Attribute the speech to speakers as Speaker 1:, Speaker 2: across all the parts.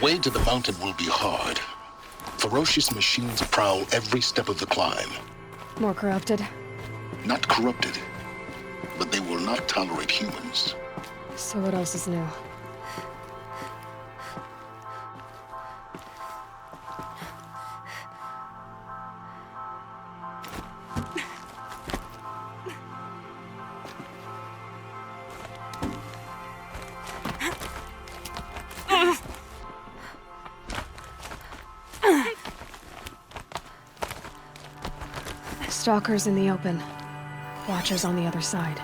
Speaker 1: way to the mountain will be hard. Ferocious machines prowl every step of the climb.
Speaker 2: More corrupted?
Speaker 1: Not corrupted, but they will not tolerate humans.
Speaker 2: So what else is new? Stalkers in the open. Watchers on the other side.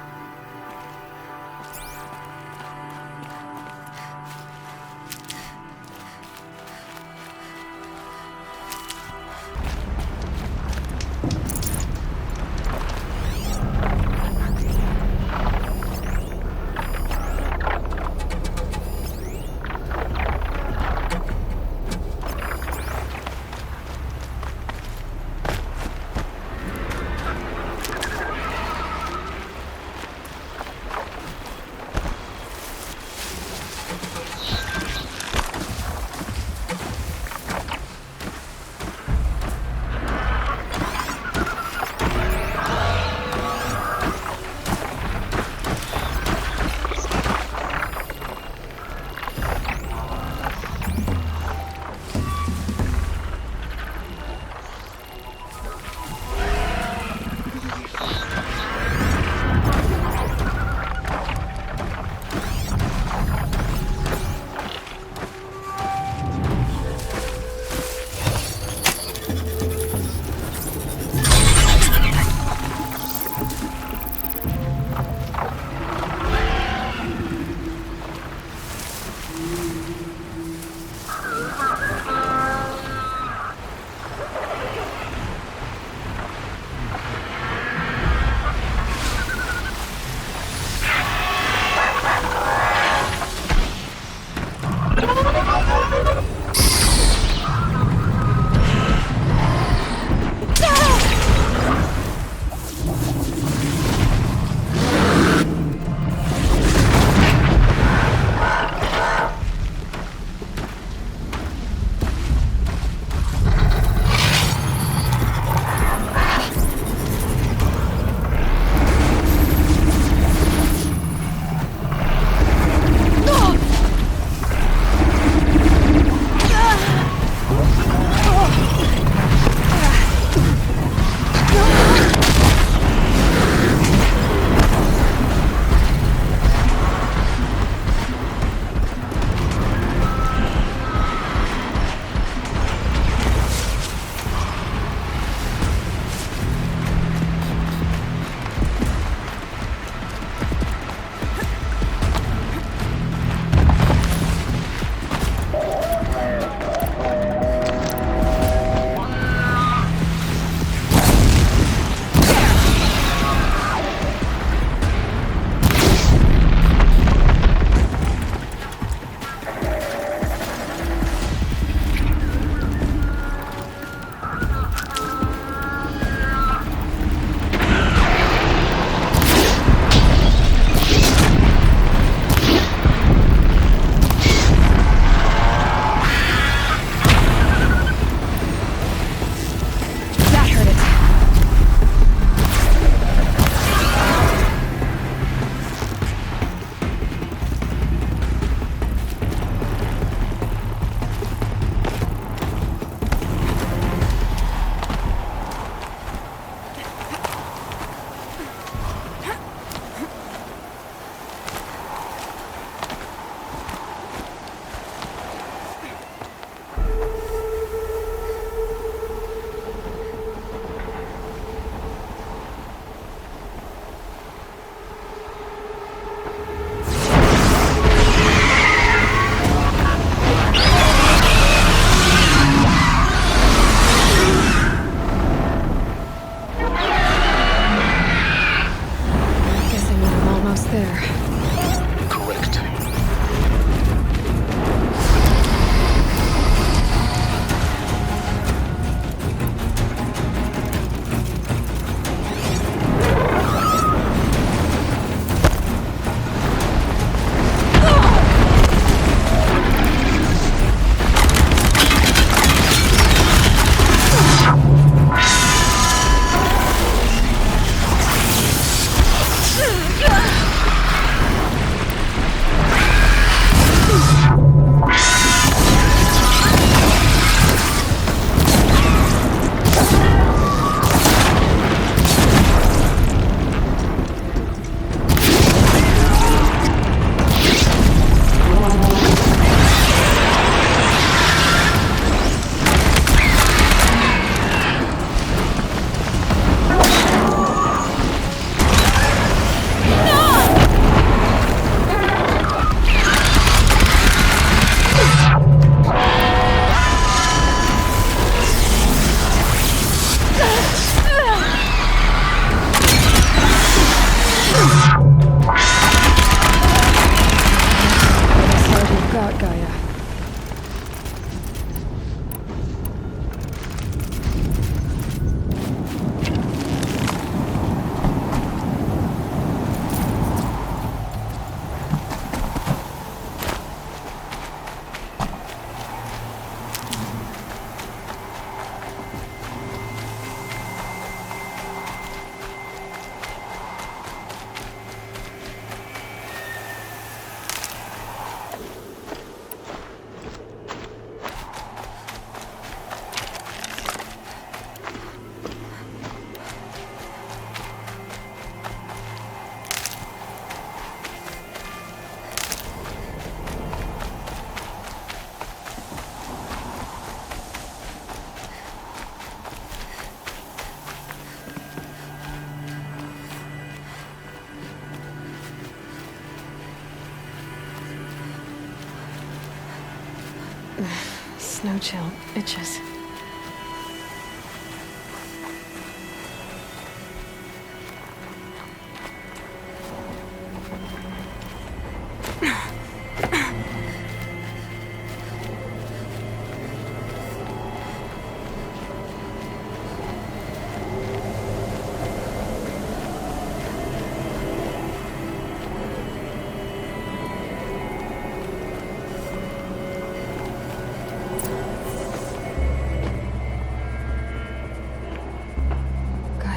Speaker 2: Snow chill itches.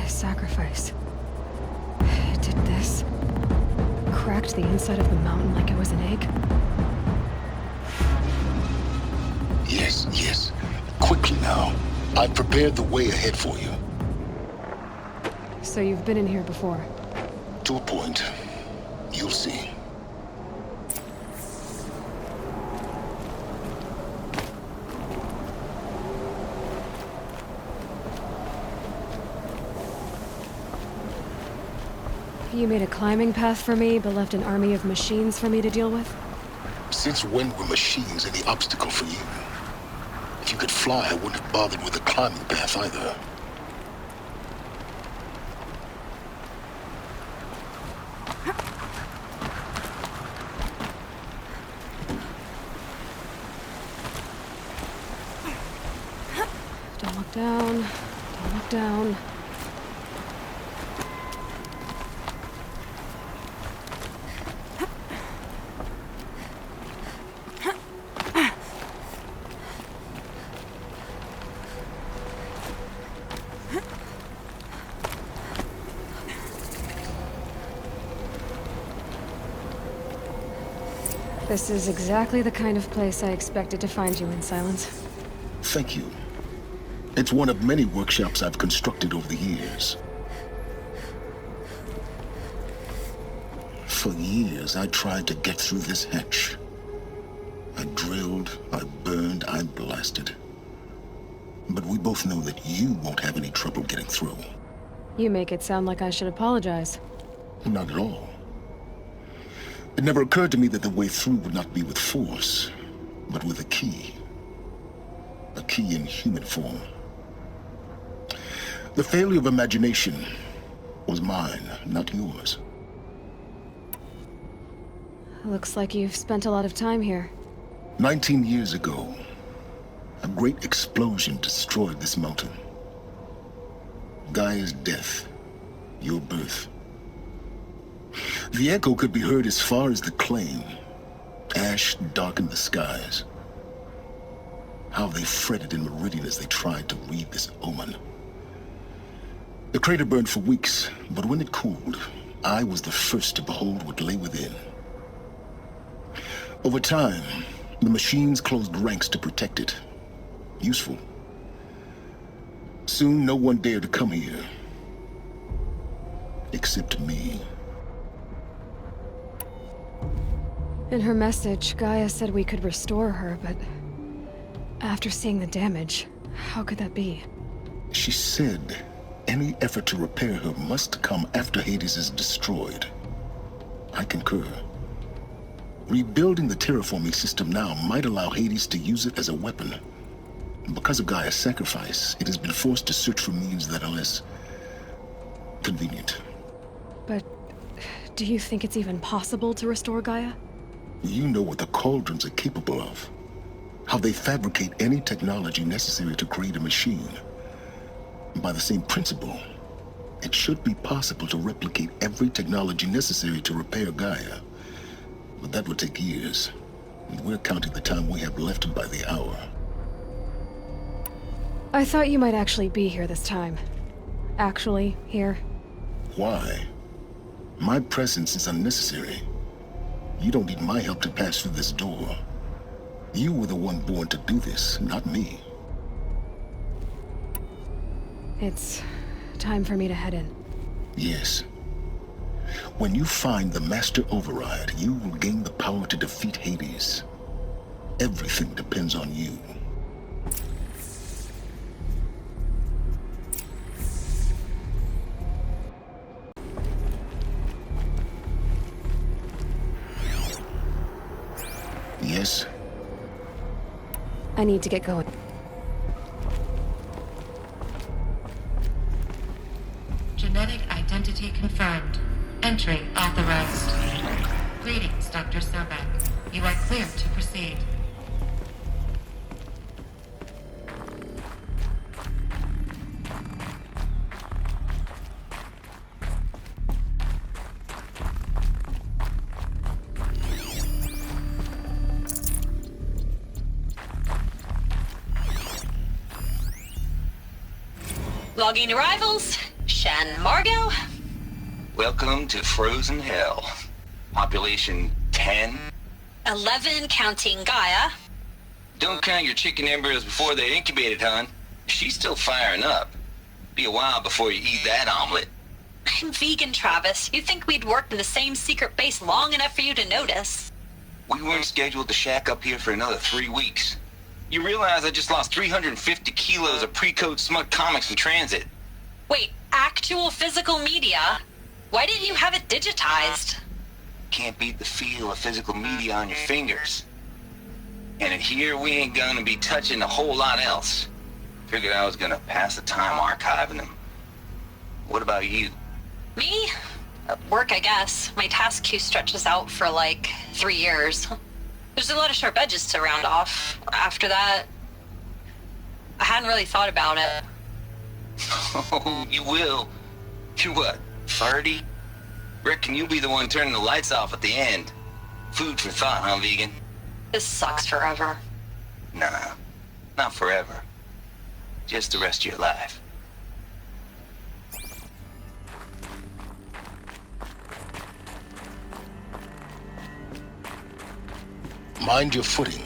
Speaker 2: Sacrifice. It did this. Cracked the inside of the mountain like it was an egg.
Speaker 1: Yes, yes. Quickly now. I've prepared the way ahead for you.
Speaker 2: So you've been in here before?
Speaker 1: To a point. You'll see.
Speaker 2: You made a climbing path for me, but left an army of machines for me to deal with?
Speaker 1: Since when were machines any obstacle for you? If you could fly, I wouldn't have bothered with the climbing path either.
Speaker 2: Don't look down. Don't look down. This is exactly the kind of place I expected to find you in, Silence.
Speaker 1: Thank you. It's one of many workshops I've constructed over the years. For years, I tried to get through this hatch. I drilled, I burned, I blasted. But we both know that you won't have any trouble getting through.
Speaker 2: You make it sound like I should apologize.
Speaker 1: Not at all. It never occurred to me that the way through would not be with force, but with a key. A key in human form. The failure of imagination was mine, not yours.
Speaker 2: Looks like you've spent a lot of time here.
Speaker 1: 19 years ago, a great explosion destroyed this mountain. Gaia's death, your birth. The echo could be heard as far as the claim. Ash darkened the skies. How they fretted in Meridian as they tried to read this omen. The crater burned for weeks, but when it cooled, I was the first to behold what lay within. Over time, the machines closed ranks to protect it. Useful. Soon, no one dared to come here. Except me.
Speaker 2: In her message, Gaia said we could restore her, but after seeing the damage, how could that be?
Speaker 1: She said any effort to repair her must come after Hades is destroyed. I concur. Rebuilding the terraforming system now might allow Hades to use it as a weapon. Because of Gaia's sacrifice, it has been forced to search for means that are less convenient.
Speaker 2: But do you think it's even possible to restore Gaia?
Speaker 1: You know what the Cauldrons are capable of. How they fabricate any technology necessary to create a machine. By the same principle, it should be possible to replicate every technology necessary to repair Gaia. But that would take years. And we're counting the time we have left by the hour.
Speaker 2: I thought you might actually be here this time. Actually, here.
Speaker 1: Why? My presence is unnecessary. You don't need my help to pass through this door. You were the one born to do this, not me.
Speaker 2: It's time for me to head in.
Speaker 1: Yes. When you find the Master Override, you will gain the power to defeat Hades. Everything depends on you. Yes?
Speaker 2: I need to get going.
Speaker 3: Genetic identity confirmed. Entry authorized. Greetings, Dr. Sobek. You are clear to proceed.
Speaker 4: Logging arrivals. Shan Margot.
Speaker 5: Welcome to Frozen Hell. Population 10.
Speaker 4: 11 counting Gaia.
Speaker 5: Don't count your chicken embryos before they're incubated, hon. She's still firing up. Be a while before you eat that omelet.
Speaker 4: I'm vegan, Travis. You'd think we'd worked in the same secret base long enough for you to notice.
Speaker 5: We weren't scheduled to shack up here for another 3 weeks. You realize I just lost 350 kilos of pre-code smut comics in transit.
Speaker 4: Wait, actual physical media? Why didn't you have it digitized?
Speaker 5: Can't beat the feel of physical media on your fingers. And in here, we ain't gonna be touching a whole lot else. Figured I was gonna pass the time archiving them. What about you?
Speaker 4: Me? Work, I guess. My task queue stretches out for like 3 years. There's a lot of sharp edges to round off. After that, I hadn't really thought about it.
Speaker 5: Oh, you will. You're what, 30? Reckon you'll be the one turning the lights off at the end. Food for thought, huh, vegan?
Speaker 4: This sucks forever.
Speaker 5: Nah, not forever. Just the rest of your life.
Speaker 1: Mind your footing.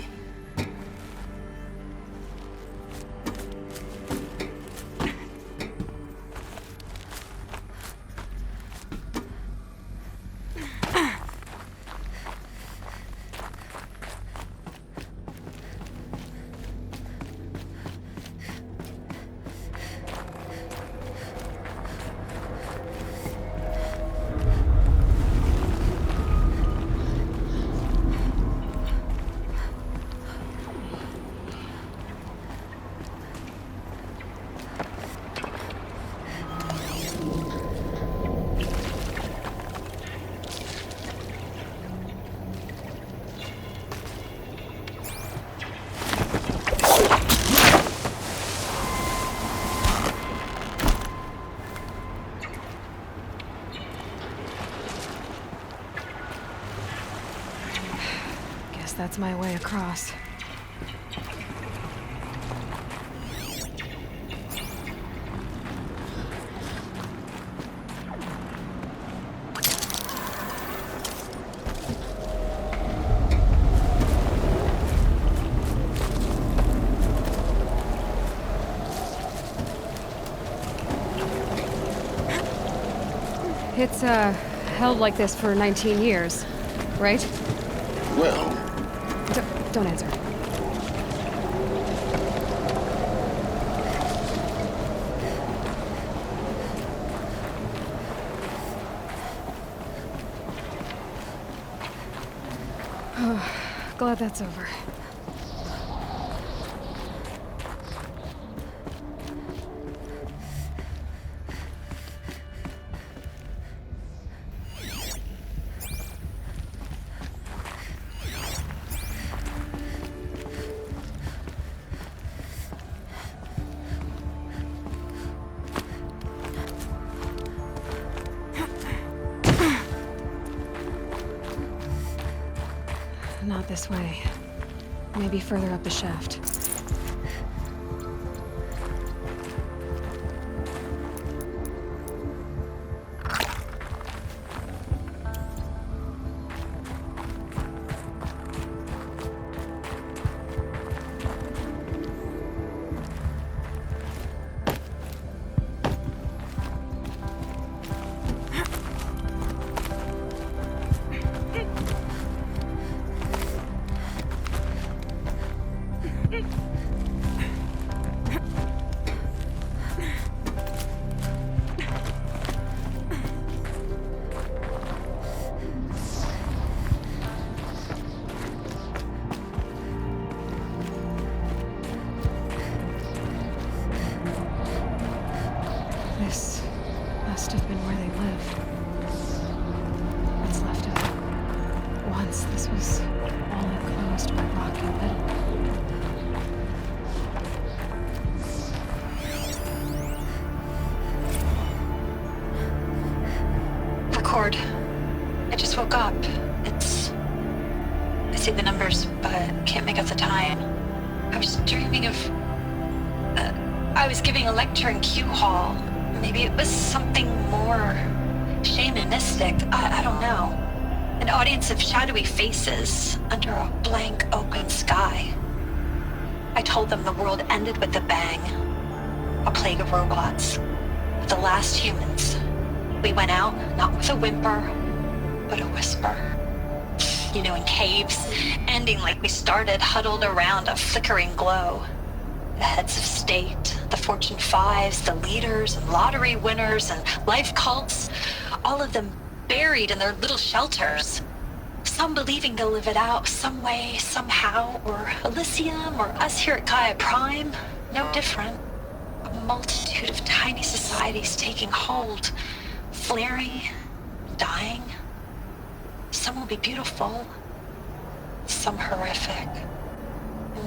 Speaker 2: That's my way across. It's, held like this for 19 years, right?
Speaker 1: Well,
Speaker 2: Don't answer. Glad that's over. Not this way. Maybe further up the shaft.
Speaker 4: just woke up. I see the numbers, but can't make out the time. I was dreaming of... I was giving a lecture in Q Hall. Maybe it was something more shamanistic. I don't know. An audience of shadowy faces under a blank open sky. I told them the world ended with a bang. A plague of robots. The last humans. We went out, not with a whimper, but a whisper. You know, in caves, ending like we started, huddled around a flickering glow. The heads of state, the Fortune 5s, the leaders and lottery winners and life cults, all of them buried in their little shelters. Some believing they'll live it out some way, somehow, or Elysium, or us here at Gaia Prime, no different. A multitude of tiny societies taking hold, flaring, dying. Some will be beautiful, some horrific.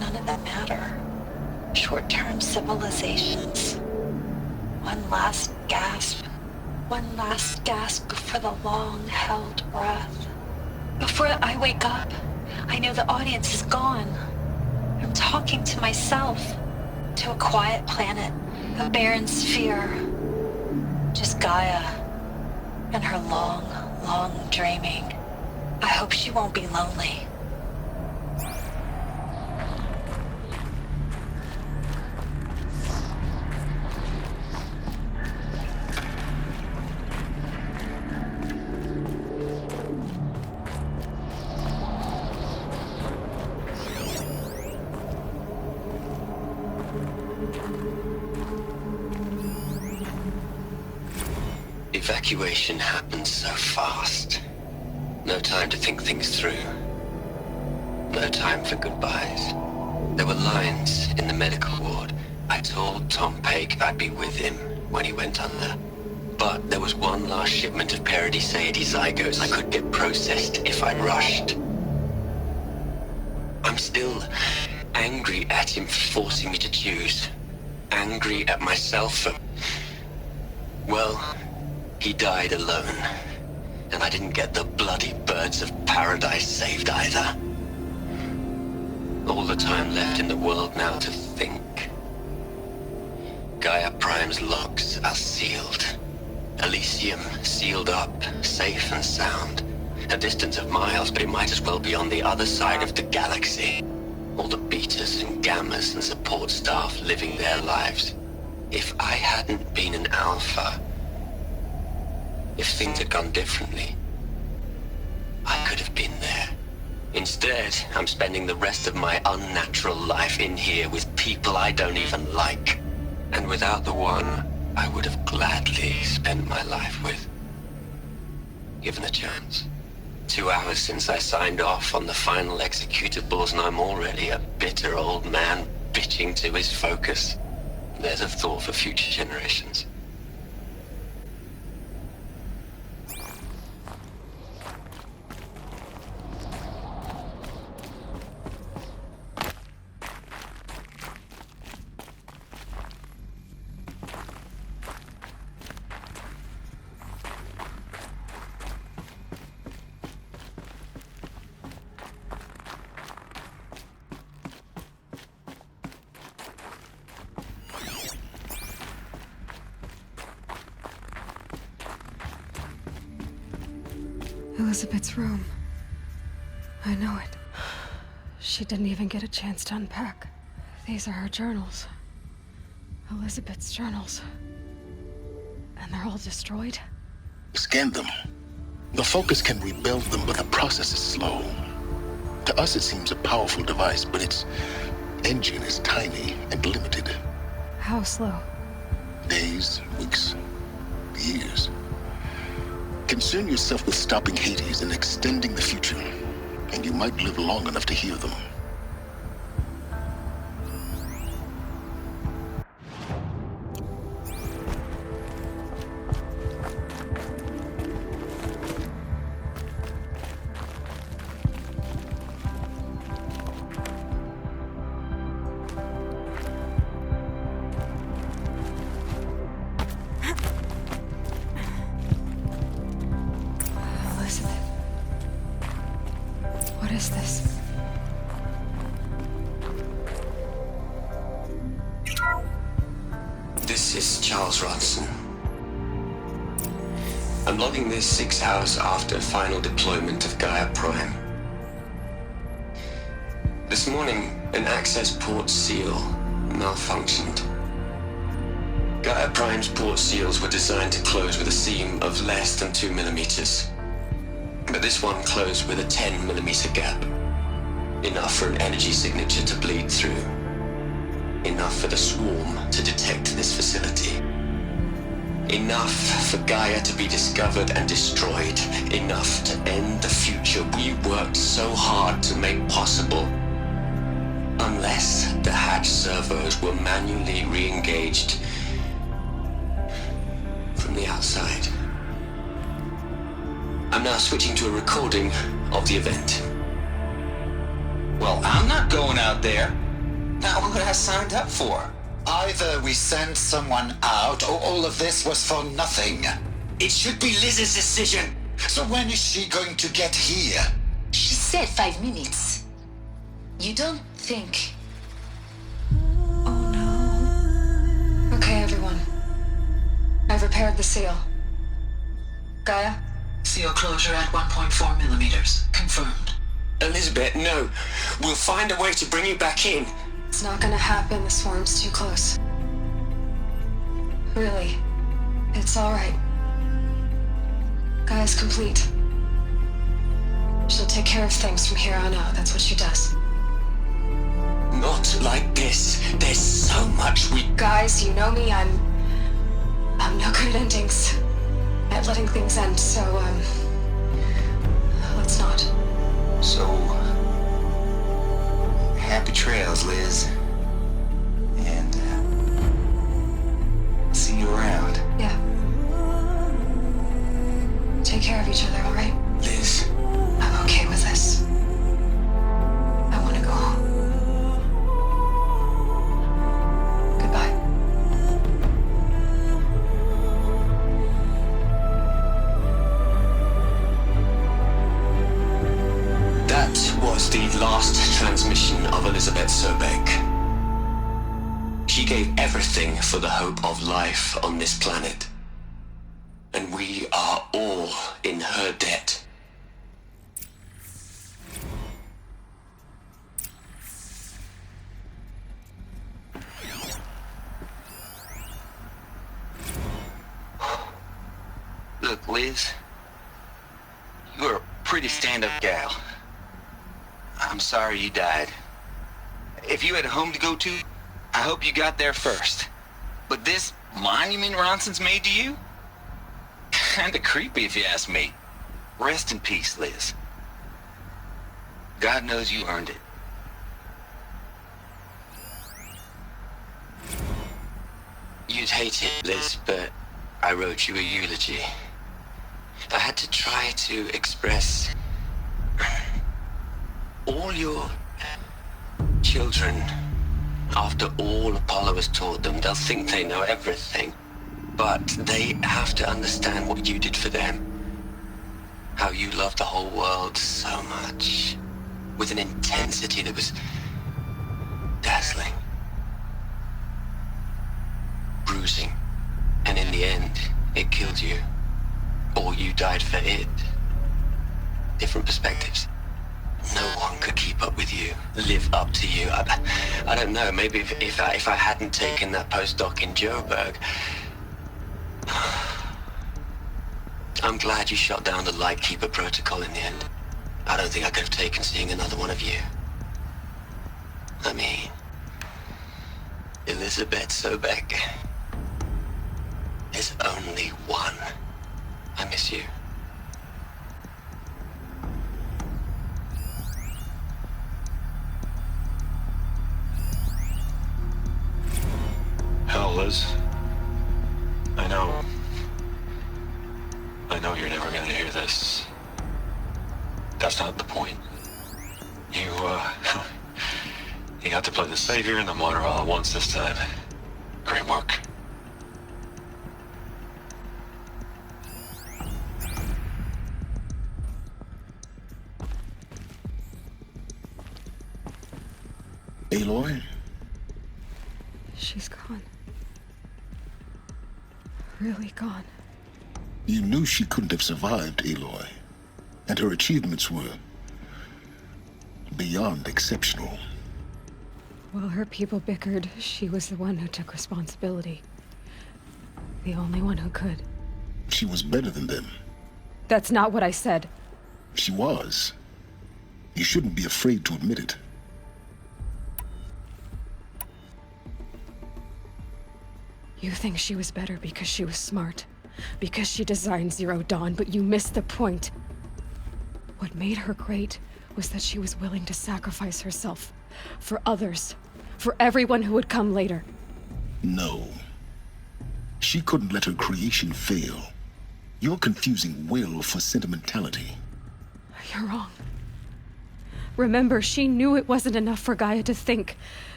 Speaker 4: None of them matter. Short-term civilizations. One last gasp before the long-held breath. Before I wake up, I know the audience is gone. I'm talking to myself, to a quiet planet, a barren sphere. Just Gaia and her long, long dreaming. I hope she won't be lonely.
Speaker 6: Evacuation happened so fast. No time to think things through. No time for goodbyes. There were lines in the medical ward. I told Tom Paik I'd be with him when he went under. But there was one last shipment of Paradiseidae zygotes I could get processed if I'd rushed. I'm still angry at him for forcing me to choose. Angry at myself for... Well, he died alone. And I didn't get the bloody birds of paradise saved either. All the time left in the world now to think. Gaia Prime's locks are sealed. Elysium sealed up, safe and sound. A distance of miles, but it might as well be on the other side of the galaxy. All the betas and gammas and support staff living their lives. If I hadn't been an alpha, if things had gone differently, I could have been there. Instead, I'm spending the rest of my unnatural life in here with people I don't even like. And without the one I would have gladly spent my life with. Given a chance. 2 hours since I signed off on the final executables, and I'm already a bitter old man bitching to his focus. There's a thought for future generations.
Speaker 2: Elizabeth's room. I know it. She didn't even get a chance to unpack. These are her journals. Elizabeth's journals. And they're all destroyed?
Speaker 1: Scan them. The Focus can rebuild them, but the process is slow. To us, it seems a powerful device, but its engine is tiny and limited.
Speaker 2: How slow?
Speaker 1: Days, weeks, years. Concern yourself with stopping Hades and extending the future, and you might live long enough to hear them.
Speaker 6: This is Charles Ronson. I'm logging this 6 hours after final deployment of Gaia Prime. This morning, an access port seal malfunctioned. Gaia Prime's port seals were designed to close with a seam of less than 2 millimeters. But this one closed with a 10 millimeter gap. Enough for an energy signature to bleed through. Enough for the swarm to detect this facility. Enough for Gaia to be discovered and destroyed. Enough to end the future we worked so hard to make possible. Unless the hatch servos were manually re-engaged from the outside. I'm now switching to a recording of the event.
Speaker 5: Well, I'm not going out there. Not what I signed up for.
Speaker 7: Either we send someone out, or all of this was for nothing.
Speaker 6: It should be Liz's decision.
Speaker 7: So when is she going to get here?
Speaker 8: She said 5 minutes. You don't think...
Speaker 2: Oh no. Okay, everyone. I've repaired the seal. Gaia?
Speaker 9: Seal closure at 1.4 millimeters. Confirmed.
Speaker 6: Elizabeth, no. We'll find a way to bring you back in.
Speaker 2: It's not gonna happen. The swarm's too close. Really. It's alright. Gaia's complete. She'll take care of things from here on out. That's what she does.
Speaker 6: Not like this. There's so much we...
Speaker 2: Guys, you know me. I'm no good at endings. At letting things end, so, let's not.
Speaker 5: So, happy trails, Liz. And, see you around.
Speaker 2: Yeah. Take care of each other, alright?
Speaker 6: Liz.
Speaker 2: I'm okay with this. I want to go home. Goodbye.
Speaker 6: That was the last transmission of Elizabeth Sobek. She gave everything for the hope of life on this planet. And we are all in her debt.
Speaker 5: Look, Liz. You're a pretty stand-up gal. I'm sorry you died. If you had a home to go to, I hope you got there first. But this monument Ronson's made to you? Kinda creepy if you ask me. Rest in peace, Liz. God knows you earned it.
Speaker 6: You'd hate it, Liz, but I wrote you a eulogy. I had to try to express all your children. After all Apollo has taught them, they'll think they know everything. But they have to understand what you did for them. How you loved the whole world so much. With an intensity that was dazzling. Bruising. And in the end, it killed you. Or you died for it. Different perspectives. No one could keep up with you, live up to you. I don't know, maybe if I hadn't taken that postdoc in Joburg. I'm glad you shot down the Lightkeeper protocol in the end. I don't think I could have taken seeing another one of you. I mean, Elizabeth Sobek. There's only one. I miss you.
Speaker 10: Hell, Liz. I know you're never gonna hear this. That's not the point. You got to play the savior and the martyr all at once this time. Great work.
Speaker 1: Aloy?
Speaker 2: She's gone. Really gone.
Speaker 1: You knew she couldn't have survived, Aloy. And her achievements were beyond exceptional.
Speaker 2: While her people bickered, she was the one who took responsibility. The only one who could.
Speaker 1: She was better than them.
Speaker 2: That's not what I said.
Speaker 1: She was. You shouldn't be afraid to admit it.
Speaker 2: You think she was better because she was smart, because she designed Zero Dawn, but you missed the point. What made her great was that she was willing to sacrifice herself for others, for everyone who would come later.
Speaker 1: No. She couldn't let her creation fail. You're confusing will for sentimentality.
Speaker 2: You're wrong. Remember, she knew it wasn't enough for Gaia to think.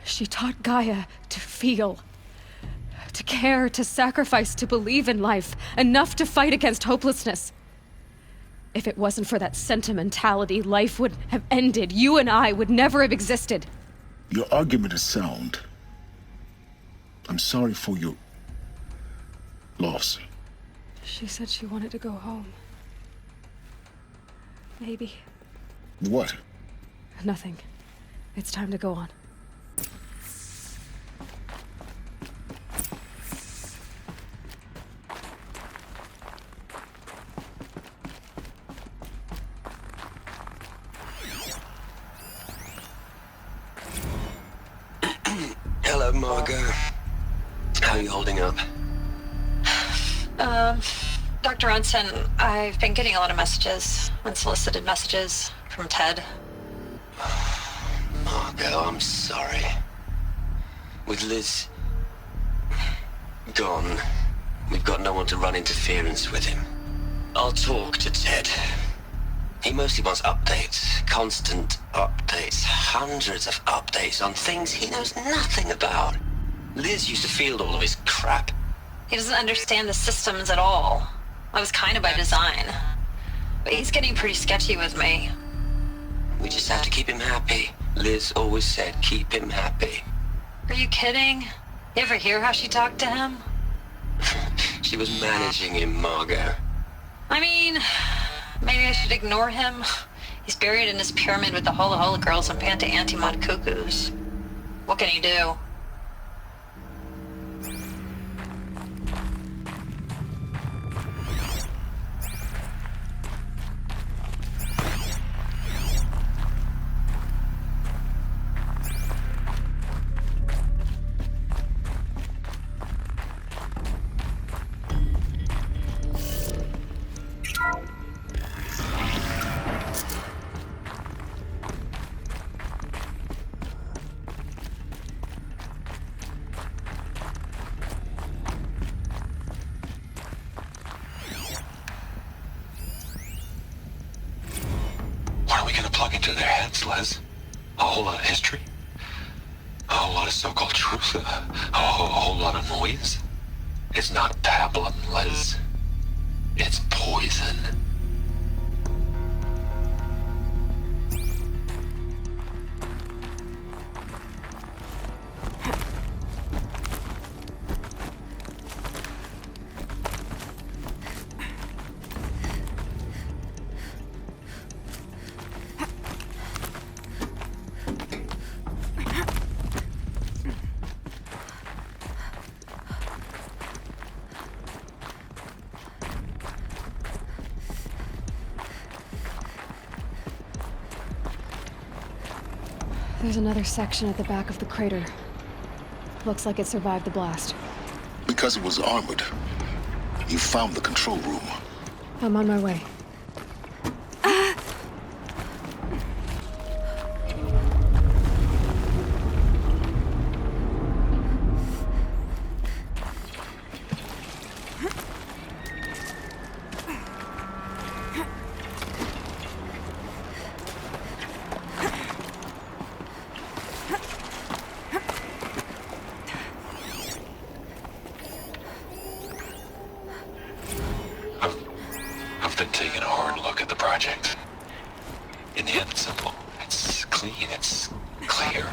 Speaker 2: She taught Gaia to feel. To care, to sacrifice, to believe in life. Enough to fight against hopelessness. If it wasn't for that sentimentality, life would have ended. You and I would never have existed.
Speaker 1: Your argument is sound. I'm sorry for your loss.
Speaker 2: She said she wanted to go home. Maybe.
Speaker 1: What?
Speaker 2: Nothing. It's time to go on.
Speaker 6: Hello, Margot. How are you holding up?
Speaker 4: Dr. Unson, I've been getting a lot of messages, unsolicited messages from Ted.
Speaker 6: Margot, I'm sorry. With Liz gone, we've got no one to run interference with him. I'll talk to Ted. He mostly wants updates, constant updates, hundreds of updates on things he knows nothing about. Liz used to field all of his crap.
Speaker 4: He doesn't understand the systems at all. I was kind of by design. But he's getting pretty sketchy with me.
Speaker 6: We just have to keep him happy. Liz always said keep him happy.
Speaker 4: Are you kidding? You ever hear how she talked to him?
Speaker 6: She was managing him, Margot.
Speaker 4: I mean, maybe I should ignore him. He's buried in his pyramid with the Hola Hola girls and Panta Antimod cuckoos. What can he do?
Speaker 10: Into their heads, Les. A whole lot of history. A whole lot of so-called truth. A whole lot of noise. It's not pablum, Les. It's poison.
Speaker 2: There's another section at the back of the crater. Looks like it survived the blast.
Speaker 1: Because it was armored. You found the control room.
Speaker 2: I'm on my way.
Speaker 10: I've been taking a hard look at the project. In the end, it's simple. It's clean. It's clear.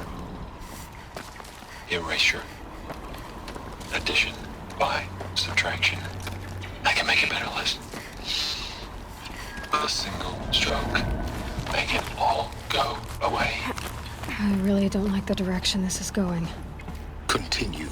Speaker 10: Erasure. Addition. by subtraction. I can make it better, Liz. With a single stroke, make it all go away.
Speaker 2: I really don't like the direction this is going.
Speaker 1: Continue.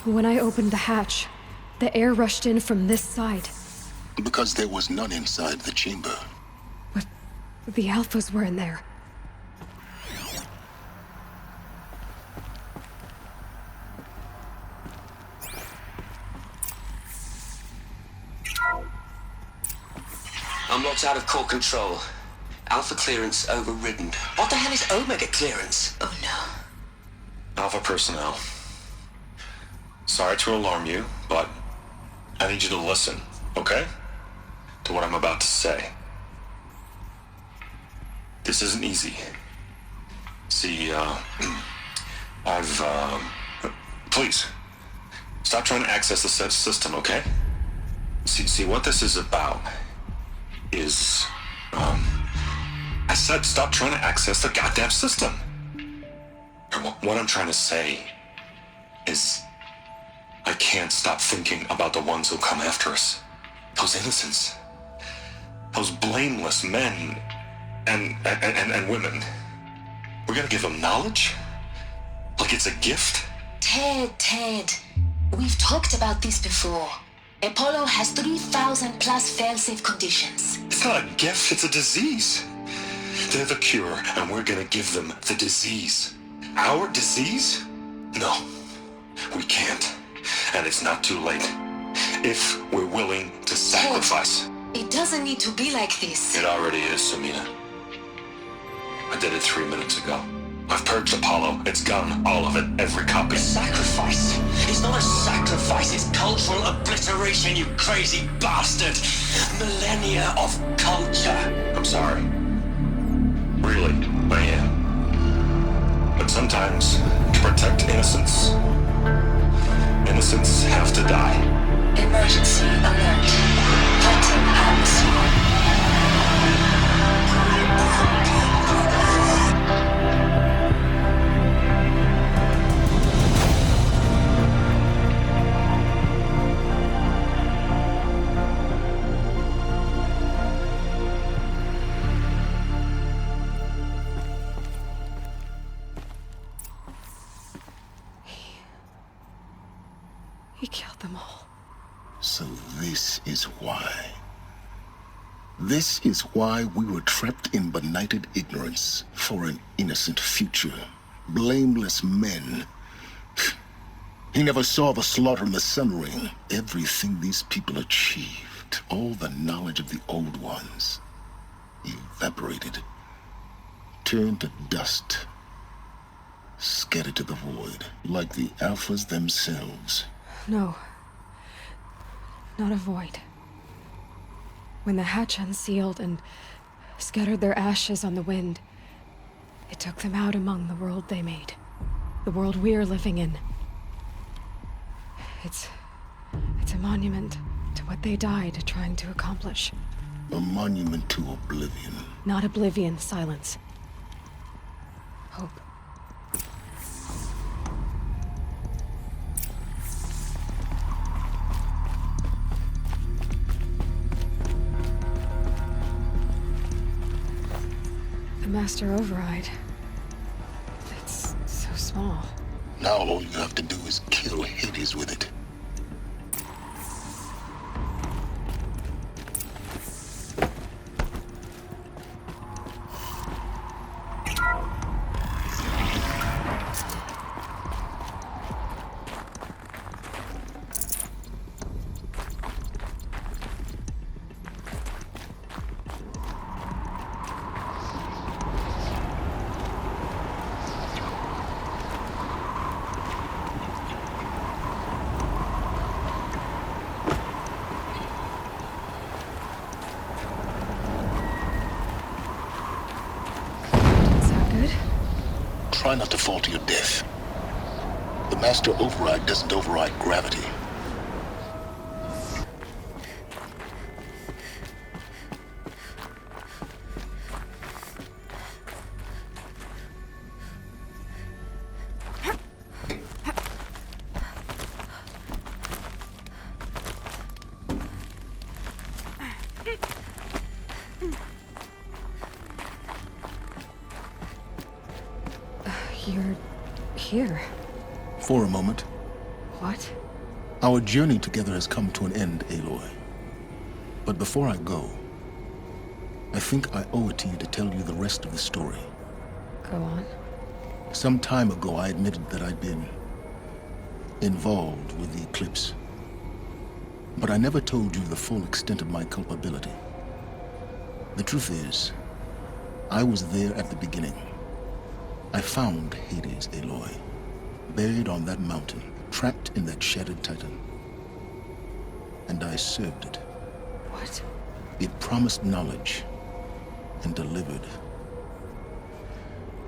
Speaker 2: When I opened the hatch, the air rushed in from this side.
Speaker 1: Because there was none inside the chamber.
Speaker 2: But the Alphas were in there.
Speaker 6: Unlocked out of core control. Alpha clearance overridden. What the hell is Omega clearance? Oh no.
Speaker 10: Alpha personnel. Sorry to alarm you, but I need you to listen, okay? To what I'm about to say. This isn't easy. See, please, stop trying to access the system, okay? See, what this is about is, I said stop trying to access the goddamn system. And what I'm trying to say is, I can't stop thinking about the ones who come after us. Those innocents. Those blameless men and women. We're gonna give them knowledge? Like it's a gift?
Speaker 8: Ted. We've talked about this before. Apollo has 3,000 plus fail-safe conditions.
Speaker 10: It's not a gift, it's a disease. They're the cure, and we're gonna give them the disease. Our disease? No, we can't. And it's not too late. If we're willing to sacrifice.
Speaker 8: It doesn't need to be like this.
Speaker 10: It already is, Samina. I did it 3 minutes ago. I've purged Apollo. It's gone. All of it. Every copy.
Speaker 6: A sacrifice? It's not a sacrifice. It's cultural obliteration, you crazy bastard. Millennia of culture.
Speaker 10: I'm sorry. Really, I am. But sometimes, to protect innocence have to die.
Speaker 8: Emergency alert. Threatened atmosphere.
Speaker 2: He killed them all.
Speaker 1: So this is why. This is why we were trapped in benighted ignorance for an innocent future. Blameless men. He never saw the slaughter in the Sun Ring. Everything these people achieved, all the knowledge of the old ones, evaporated, turned to dust, scattered to the void, like the Alphas themselves.
Speaker 2: No. Not a void. When the hatch unsealed and scattered their ashes on the wind, it took them out among the world they made. The world we're living in. It's a monument to what they died trying to accomplish.
Speaker 1: A monument to oblivion.
Speaker 2: Not oblivion, silence. Hope. The Master Override. It's so small.
Speaker 1: Now all you have to do is kill Hades with it. Try not to fall to your death. The master override doesn't override gravity.
Speaker 2: You're here.
Speaker 1: For a moment.
Speaker 2: What?
Speaker 1: Our journey together has come to an end, Aloy. But before I go, I think I owe it to you to tell you the rest of the story.
Speaker 2: Go on.
Speaker 1: Some time ago, I admitted that I'd been involved with the eclipse. But I never told you the full extent of my culpability. The truth is, I was there at the beginning. I found Hades, Aloy, buried on that mountain, trapped in that shattered titan. And I served it.
Speaker 2: What?
Speaker 1: It promised knowledge and delivered.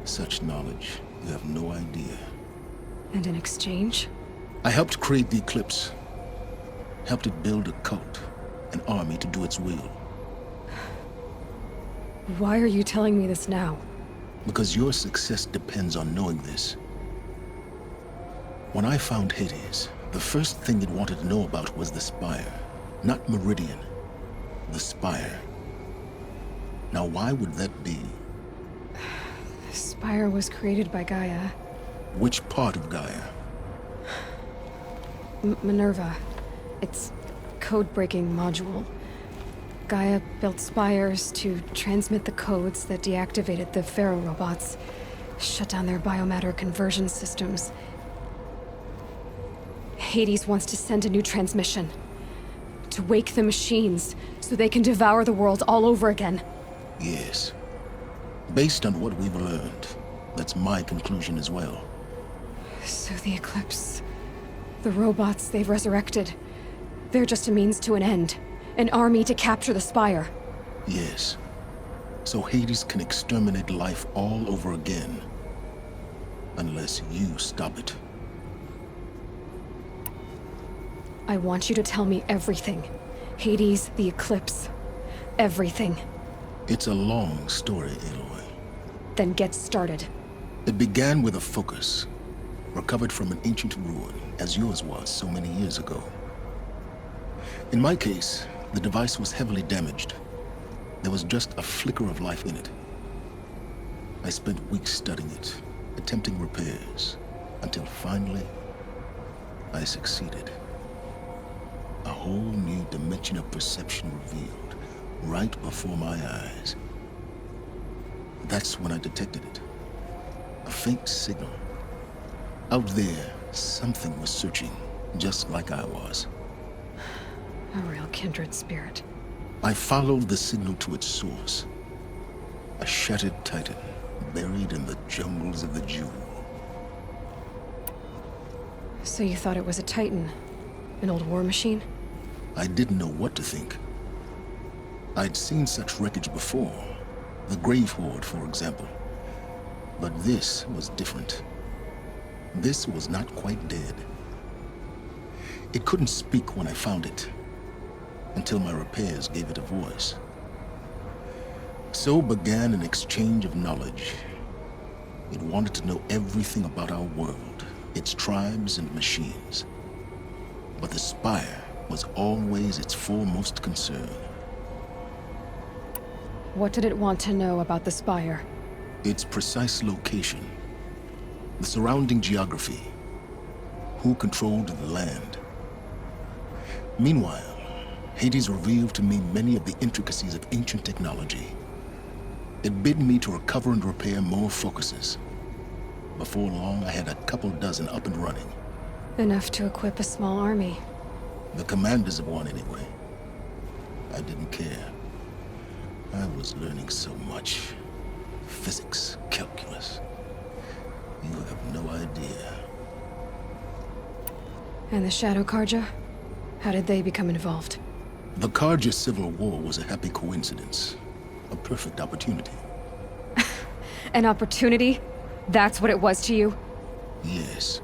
Speaker 1: Such knowledge, you have no idea.
Speaker 2: And in exchange?
Speaker 1: I helped create the eclipse. Helped it build a cult, an army to do its will.
Speaker 2: Why are you telling me this now?
Speaker 1: Because your success depends on knowing this. When I found Hades, the first thing it wanted to know about was the Spire. Not Meridian. The Spire. Now why would that be?
Speaker 2: The Spire was created by Gaia.
Speaker 1: Which part of Gaia?
Speaker 2: Minerva. Its code-breaking module. Gaia built spires to transmit the codes that deactivated the Pharaoh robots, shut down their biomatter conversion systems. Hades wants to send a new transmission. To wake the machines, so they can devour the world all over again.
Speaker 1: Yes. Based on what we've learned, that's my conclusion as well.
Speaker 2: So the Eclipse... the robots they've resurrected... they're just a means to an end. An army to capture the Spire.
Speaker 1: Yes. So Hades can exterminate life all over again. Unless you stop it.
Speaker 2: I want you to tell me everything. Hades, the Eclipse. Everything.
Speaker 1: It's a long story, Aloy.
Speaker 2: Then get started.
Speaker 1: It began with a focus. Recovered from an ancient ruin, as yours was so many years ago. In my case, the device was heavily damaged. There was just a flicker of life in it. I spent weeks studying it, attempting repairs, until finally, I succeeded. A whole new dimension of perception revealed, right before my eyes. That's when I detected it. A faint signal. Out there, something was searching, just like I was.
Speaker 2: A real kindred spirit.
Speaker 1: I followed the signal to its source. A shattered titan, buried in the jungles of the Jewel.
Speaker 2: So you thought it was a titan? An old war machine?
Speaker 1: I didn't know what to think. I'd seen such wreckage before. The Grave Horde, for example. But this was different. This was not quite dead. It couldn't speak when I found it, until my repairs gave it a voice. So began an exchange of knowledge. It wanted to know everything about our world, its tribes and machines. But the Spire was always its foremost concern.
Speaker 2: What did it want to know about the Spire?
Speaker 1: Its precise location, the surrounding geography, who controlled the land. Meanwhile, Hades revealed to me many of the intricacies of ancient technology. It bid me to recover and repair more focuses. Before long, I had a couple dozen up and running.
Speaker 2: Enough to equip a small army.
Speaker 1: The commanders of one, anyway. I didn't care. I was learning so much. Physics, calculus. You have no idea.
Speaker 2: And the Shadow Karja? How did they become involved?
Speaker 1: The Karja Civil War was a happy coincidence. A perfect opportunity.
Speaker 2: An opportunity? That's what it was to you?
Speaker 1: Yes.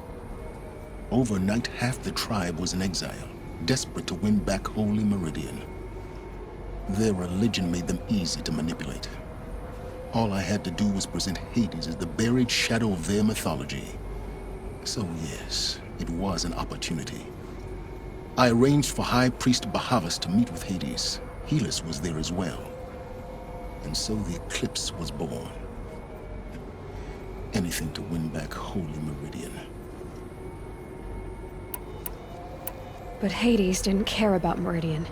Speaker 1: Overnight, half the tribe was in exile, desperate to win back Holy Meridian. Their religion made them easy to manipulate. All I had to do was present Hades as the buried shadow of their mythology. So yes, it was an opportunity. I arranged for High Priest Bahavas to meet with Hades. Helis was there as well. And so the eclipse was born. Anything to win back Holy Meridian.
Speaker 2: But Hades didn't care about Meridian.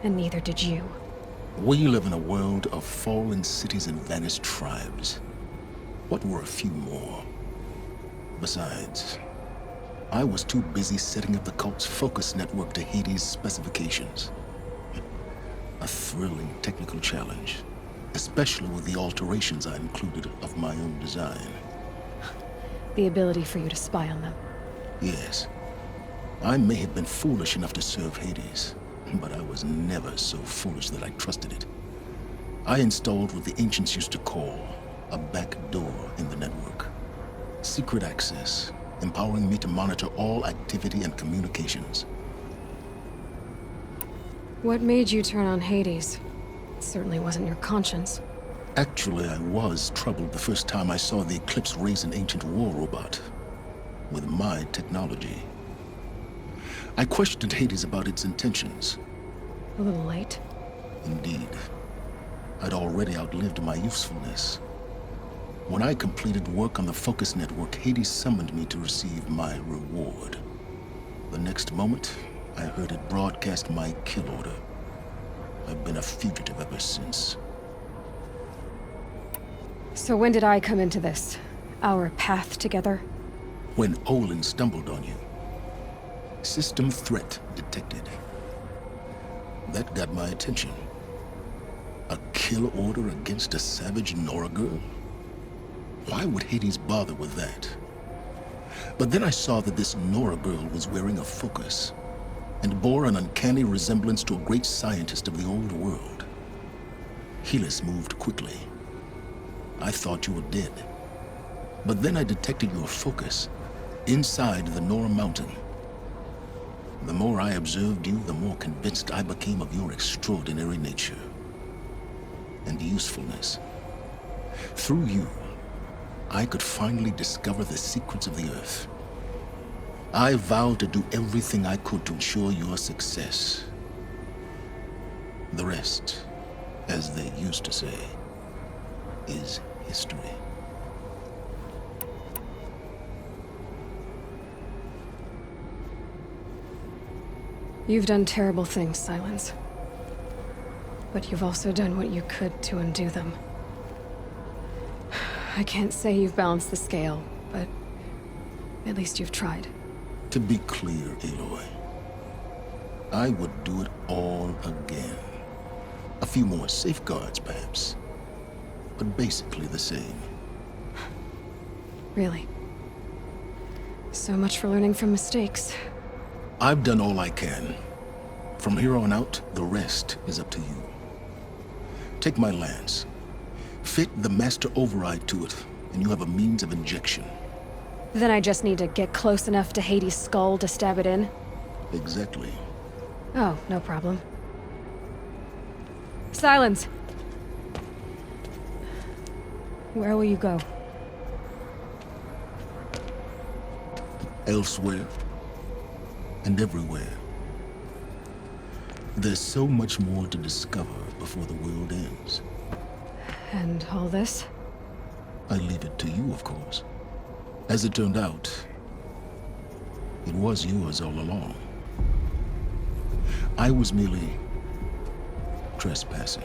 Speaker 2: And neither did you.
Speaker 1: We live in a world of fallen cities and vanished tribes. What were a few more? Besides, I was too busy setting up the cult's focus network to Hades' specifications. A thrilling technical challenge, especially with the alterations I included of my own design.
Speaker 2: The ability for you to spy on them.
Speaker 1: Yes. I may have been foolish enough to serve Hades, but I was never so foolish that I trusted it. I installed what the ancients used to call a back door in the network. Secret access, empowering me to monitor all activity and communications.
Speaker 2: What made you turn on Hades? It certainly wasn't your conscience.
Speaker 1: Actually, I was troubled the first time I saw the Eclipse raise an ancient war robot with my technology. I questioned Hades about its intentions.
Speaker 2: A little late.
Speaker 1: Indeed. I'd already outlived my usefulness. When I completed work on the Focus Network, Hades summoned me to receive my reward. The next moment, I heard it broadcast my kill order. I've been a fugitive ever since.
Speaker 2: So when did I come into this? Our path together?
Speaker 1: When Olin stumbled on you. System threat detected. That got my attention. A kill order against a savage Nora girl? Why would Hades bother with that? But then I saw that this Nora girl was wearing a focus and bore an uncanny resemblance to a great scientist of the old world. Helis moved quickly. I thought you were dead. But then I detected your focus inside the Nora mountain. The more I observed you, the more convinced I became of your extraordinary nature and usefulness. Through you, I could finally discover the secrets of the Earth. I vowed to do everything I could to ensure your success. The rest, as they used to say, is history.
Speaker 2: You've done terrible things, Silence. But you've also done what you could to undo them. I can't say you've balanced the scale, but at least you've tried.
Speaker 1: To be clear, Aloy, I would do it all again. A few more safeguards, perhaps, but basically the same.
Speaker 2: Really? So much for learning from mistakes.
Speaker 1: I've done all I can. From here on out, the rest is up to you. Take my lance. Fit the master override to it, and you have a means of injection.
Speaker 2: Then I just need to get close enough to Hades' skull to stab it in?
Speaker 1: Exactly.
Speaker 2: Oh, no problem. Silence! Where will you go?
Speaker 1: Elsewhere. And everywhere. There's so much more to discover before the world ends.
Speaker 2: And all this?
Speaker 1: I leave it to you, of course. As it turned out, it was yours all along. I was merely trespassing.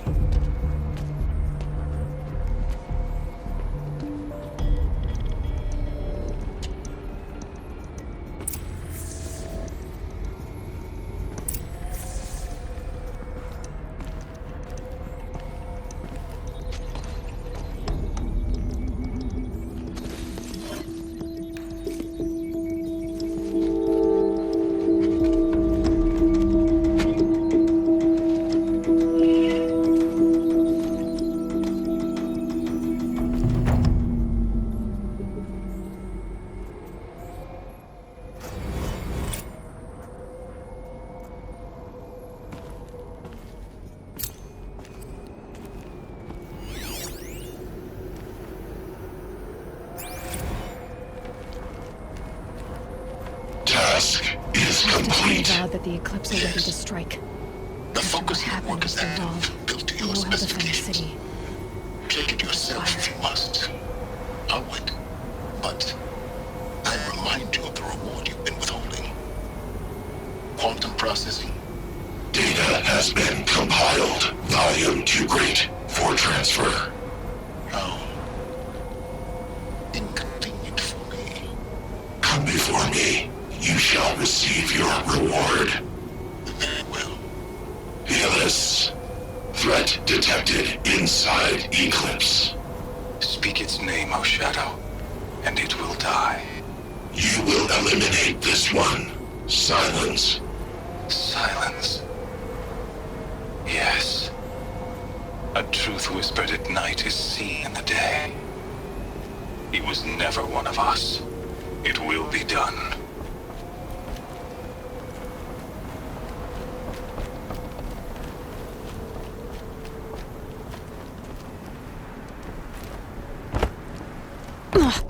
Speaker 2: God that the Eclipse are ready to strike.
Speaker 1: The
Speaker 2: After
Speaker 1: focus
Speaker 2: what happened
Speaker 1: network is
Speaker 2: so long,
Speaker 1: active, built to
Speaker 2: we
Speaker 1: your
Speaker 2: will have to find the
Speaker 1: specifications.
Speaker 2: city.
Speaker 1: Check it yourself if you must. I would. But I remind you of the reward you've been withholding. Quantum processing.
Speaker 11: Data has been compiled. Volume too great for transfer.
Speaker 1: How inconvenient for me.
Speaker 11: Come before me. You shall receive your reward.
Speaker 1: Very well.
Speaker 11: Helis. Threat detected inside Eclipse.
Speaker 10: Speak its name, O Shadow, and it will die.
Speaker 11: You will eliminate this one. Silence.
Speaker 10: Silence. Yes. A truth whispered at night is seen in the day. He was never one of us. It will be done.
Speaker 2: Ugh.